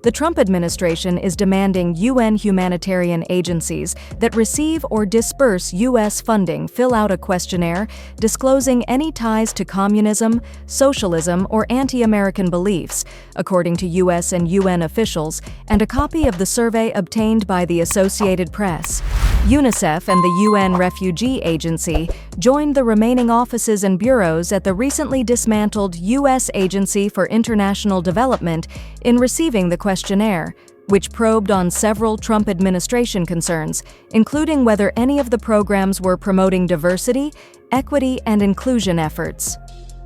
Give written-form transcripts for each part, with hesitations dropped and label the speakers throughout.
Speaker 1: The Trump administration is demanding UN humanitarian agencies that receive or disburse U.S. funding fill out a questionnaire disclosing any ties to communism, socialism, or anti-American beliefs, according to U.S. and UN officials, and a copy of the survey obtained by the Associated Press. UNICEF and the UN Refugee Agency joined the remaining offices and bureaus at the recently dismantled U.S. Agency for International Development in receiving the questionnaire, which probed on several Trump administration concerns, including whether any of the programs were promoting diversity, equity, and inclusion efforts.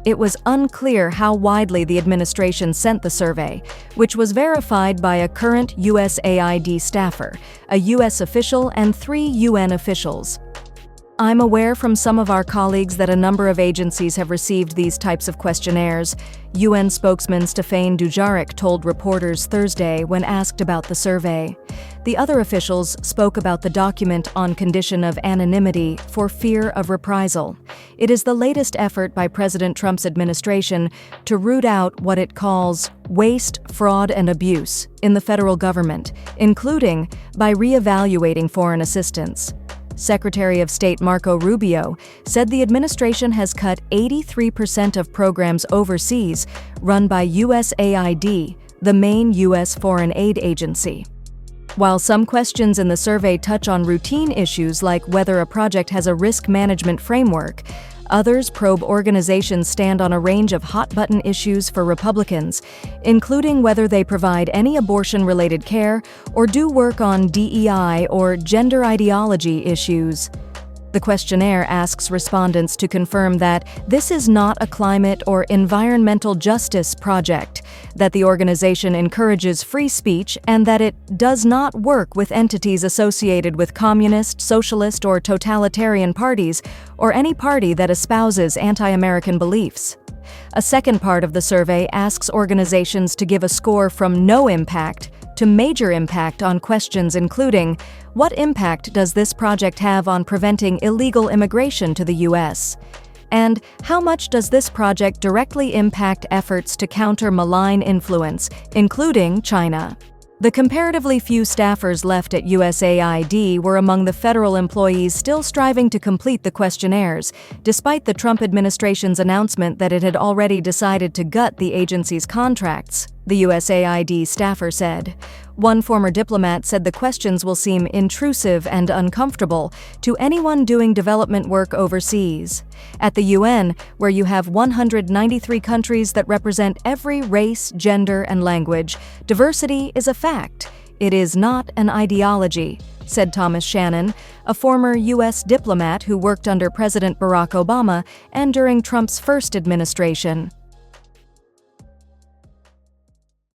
Speaker 1: It was unclear how widely the administration sent the survey, which was verified by a current USAID staffer, a U.S. official, and 3 UN officials. I'm aware from some of our colleagues that a number of agencies have received these types of questionnaires, UN spokesman Stephane Dujarric told reporters Thursday when asked about the survey. The other officials spoke about the document on condition of anonymity for fear of reprisal. It is the latest effort by President Trump's administration to root out what it calls waste, fraud, and abuse in the federal government, including by reevaluating foreign assistance. Secretary of State Marco Rubio said the administration has cut 83% of programs overseas run by USAID, the main U.S. foreign aid agency. While some questions in the survey touch on routine issues like whether a project has a risk management framework, others probe organizations stand on a range of hot-button issues for Republicans, including whether they provide any abortion-related care or do work on DEI or gender ideology issues. The questionnaire asks respondents to confirm that this is not a climate or environmental justice project, that the organization encourages free speech, and that it does not work with entities associated with communist, socialist, or totalitarian parties, or any party that espouses anti-American beliefs. A second part of the survey asks organizations to give a score from no impact to major impact on questions including, what impact does this project have on preventing illegal immigration to the U.S.? And how much does this project directly impact efforts to counter malign influence, including China? The comparatively few staffers left at USAID were among the federal employees still striving to complete the questionnaires, despite the Trump administration's announcement that it had already decided to gut the agency's contracts, the USAID staffer said. One former diplomat said the questions will seem intrusive and uncomfortable to anyone doing development work overseas. At the UN, where you have 193 countries that represent every race, gender, and language, diversity is a fact. It is not an ideology, said Thomas Shannon, a former U.S. diplomat who worked under President Barack Obama and during Trump's first administration.